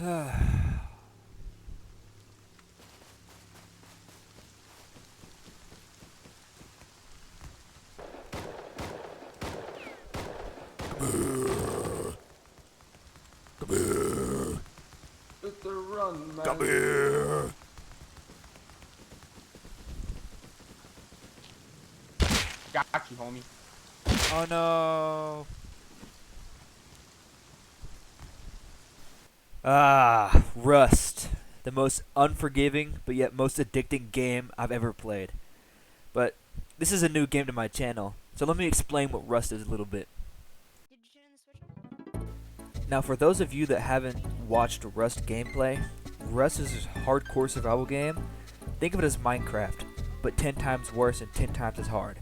It's the run, man. Come here. Got you, homie. Oh no. Rust. The most unforgiving but yet most addicting game I've ever played. But this is a new game to my channel, so let me explain what Rust is a little bit. Did you turn on the switch? Now, for those of you that haven't watched Rust gameplay, Rust is a hardcore survival game. Think of it as Minecraft, but 10 times worse and 10 times as hard.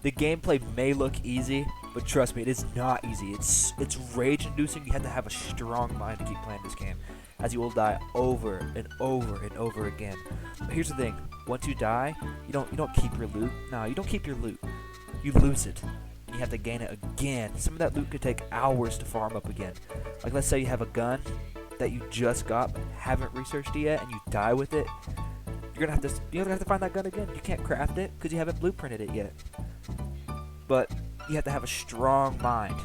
The gameplay may look easy, but trust me, it is not easy. It's rage-inducing. You have to have a strong mind to keep playing this game, as you will die over and over and over again. But here's the thing: once you die, you don't keep your loot. No, you don't keep your loot. You lose it, and you have to gain it again. Some of that loot could take hours to farm up again. Like, let's say you have a gun that you just got but haven't researched it yet, and you die with it. You're gonna have to find that gun again. You can't craft it because you haven't blueprinted it yet. But you have to have a strong mind.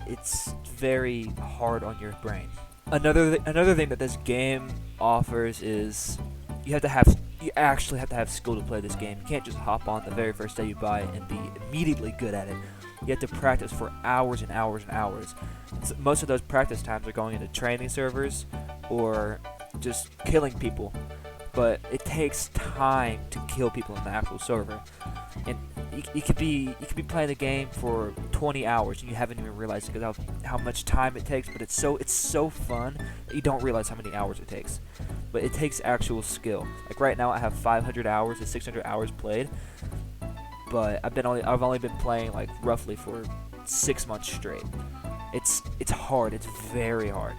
It's very hard on your brain. Another thing that this game offers is you actually have to have skill to play this game. You can't just hop on the very first day you buy it and be immediately good at it. You have to practice for hours and hours and hours. Most of those practice times are going into training servers or just killing people. But it takes time to kill people in the actual server. And you could be playing the game for 20 hours and you haven't even realized because of how much time it takes. But it's so fun that you don't realize how many hours it takes. But it takes actual skill. Like right now, I have 500 hours to 600 hours played. But I've only been playing like roughly for 6 months straight. It's hard. It's very hard.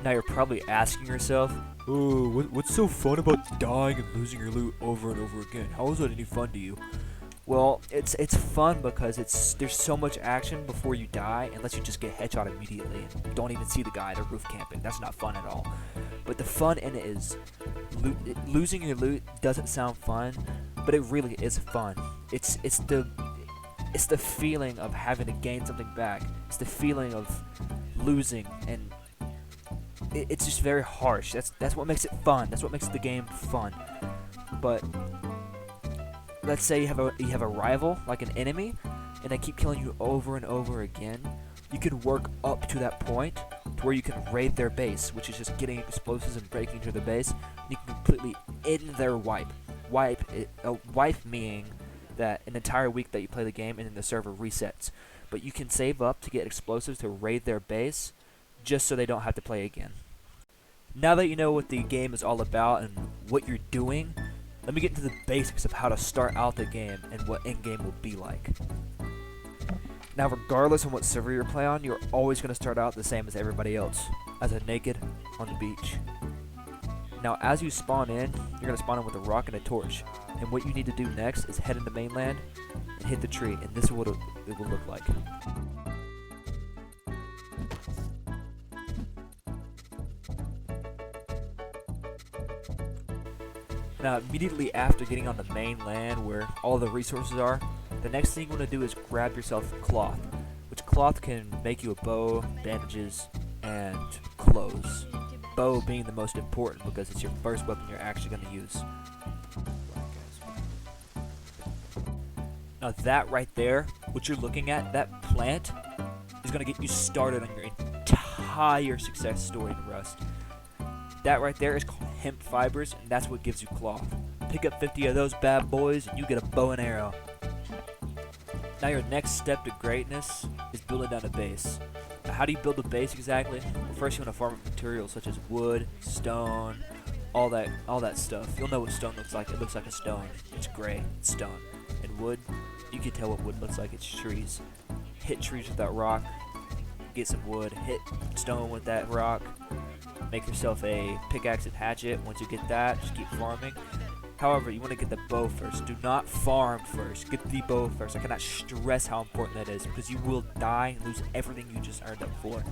Now you're probably asking yourself, "Oh, what's so fun about dying and losing your loot over and over again? How is that any fun to you?" Well, it's fun because there's so much action before you die, unless you just get headshot immediately and don't even see the guy. They're roof camping. That's not fun at all. But the fun in it is losing your loot doesn't sound fun, but it really is fun. It's the feeling of having to gain something back. It's the feeling of losing, and it's just very harsh. That's what makes it fun. That's what makes the game fun. But let's say you have a rival, like an enemy, and they keep killing you over and over again. You can work up to that point to where you can raid their base, which is just getting explosives and breaking into their base. You can completely end their wipe. Wipe meaning that an entire week that you play the game and then the server resets. But you can save up to get explosives to raid their base, just so they don't have to play again. Now that you know what the game is all about and what you're doing, let me get into the basics of how to start out the game and what endgame will be like. Now, regardless of what server you're playing on, you're always going to start out the same as everybody else, as a naked on the beach. Now, as you spawn in, you're going to spawn in with a rock and a torch. And what you need to do next is head into mainland and hit the tree, and this is what it will look like. Now, immediately after getting on the mainland where all the resources are, the next thing you want to do is grab yourself cloth, which cloth can make you a bow, bandages, and clothes. Bow being the most important because it's your first weapon you're actually going to use. Now that right there, what you're looking at, that plant, is going to get you started on your entire success story in Rust. That right there is called hemp fibers, and that's what gives you cloth. Pick up 50 of those bad boys, and you get a bow and arrow. Now your next step to greatness is building down a base. Now how do you build a base exactly? Well, first you want to farm up materials such as wood, stone, all that stuff. You'll know what stone looks like. It looks like a stone. It's gray. It's stone. And wood, you can tell what wood looks like. It's trees. Hit trees with that rock. Get some wood. Hit stone with that rock. Make yourself a pickaxe and hatchet. Once you get that, just keep farming. However, you want to get the bow first. Do not farm first. Get the bow first. I cannot stress how important that is because you will die and lose everything you just earned up for.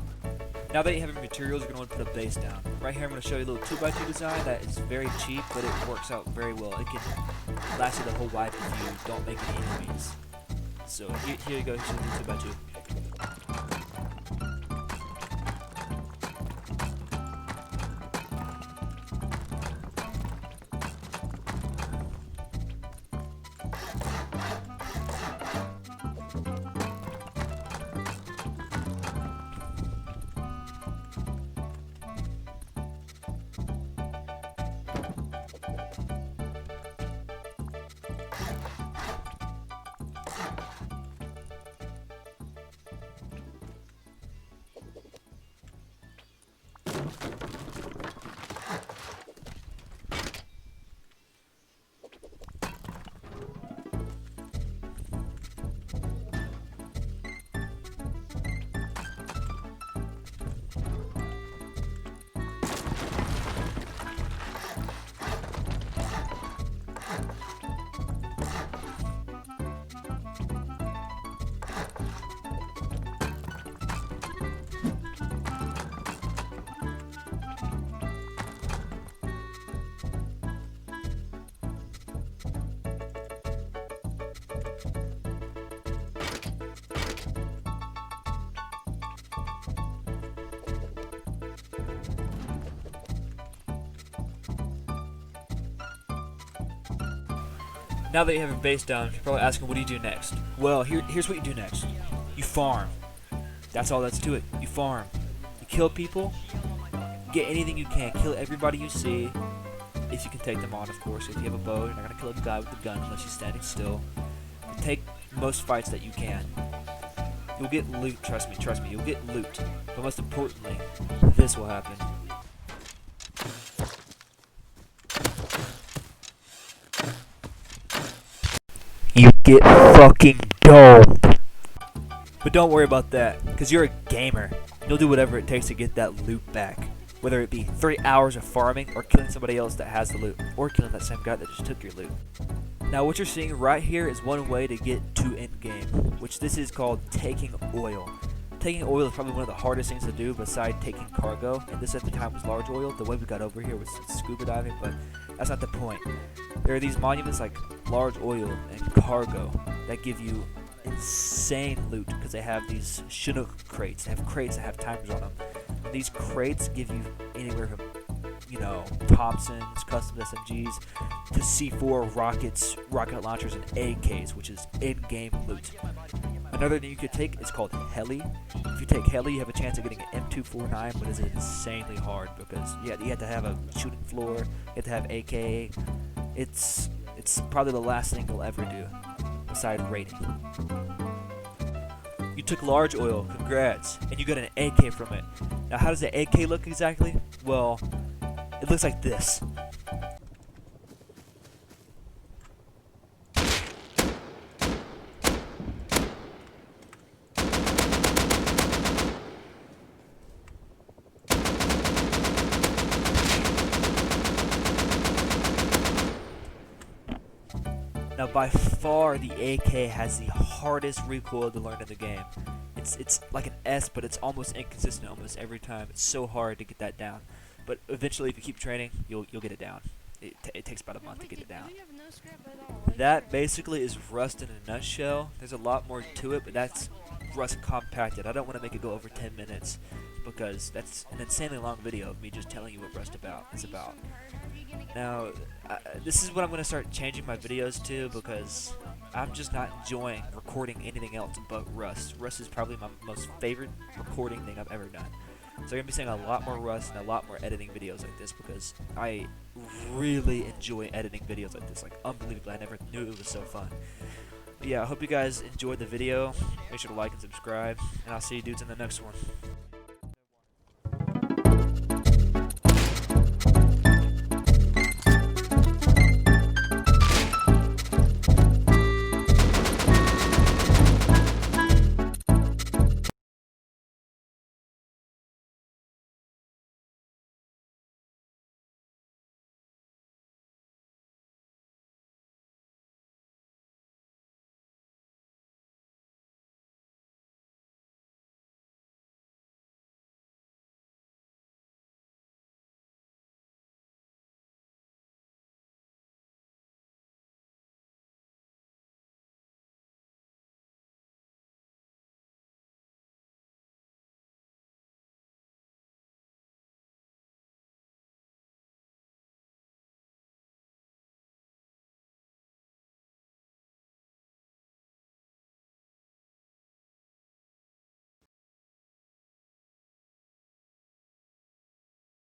Now that you have your materials, you're going to want to put a base down. Right here I'm going to show you a little 2x2 design that is very cheap, but it works out very well. It can last you the whole wipe if you don't make any enemies. So here you go, here's the 2x2. Now that you have your base down, you're probably asking, what do you do next? Well, here's what you do next. You farm. That's all that's to it. You farm. You kill people. Get anything you can. Kill everybody you see. If you can take them on, of course. If you have a bow, you're not going to kill a guy with a gun unless he's standing still. Take most fights that you can. You'll get loot, trust me, you'll get loot. But most importantly, this will happen. You get fucking domed. But don't worry about that, because you're a gamer. You'll do whatever it takes to get that loot back. Whether it be 3 hours of farming, or killing somebody else that has the loot, or killing that same guy that just took your loot. Now what you're seeing right here is one way to get to endgame, which this is called taking oil. Taking oil is probably one of the hardest things to do besides taking cargo, and this at the time was large oil. The way we got over here was scuba diving, but that's not the point. There are these monuments like large oil and cargo that give you insane loot because they have these Chinook crates. They have crates that have timers on them. And these crates give you anywhere from, you know, Thompsons, custom SMGs, to C4 rockets, rocket launchers, and AKs, which is in-game loot. Another thing you could take is called Heli. If you take Heli, you have a chance of getting an M249, but it's insanely hard because you have to have a shooting floor, you have to have AK. It's probably the last thing you'll ever do, besides raiding. You took large oil, congrats, and you got an AK from it. Now how does the AK look exactly? Well, it looks like this. Now by far the AK has the hardest recoil to learn in the game. It's like an S, but it's almost inconsistent almost every time. It's so hard to get that down. But eventually, if you keep training, you'll get it down. It takes about a month to get it down. That basically is Rust in a nutshell. There's a lot more to it, but that's Rust compacted. I don't want to make it go over 10 minutes because that's an insanely long video of me just telling you what Rust is about. Now, this is what I'm going to start changing my videos to because I'm just not enjoying recording anything else but Rust. Rust is probably my most favorite recording thing I've ever done. So you're going to be seeing a lot more Rust and a lot more editing videos like this because I really enjoy editing videos like this. Like, unbelievably, I never knew it was so fun. But yeah, I hope you guys enjoyed the video. Make sure to like and subscribe, and I'll see you dudes in the next one.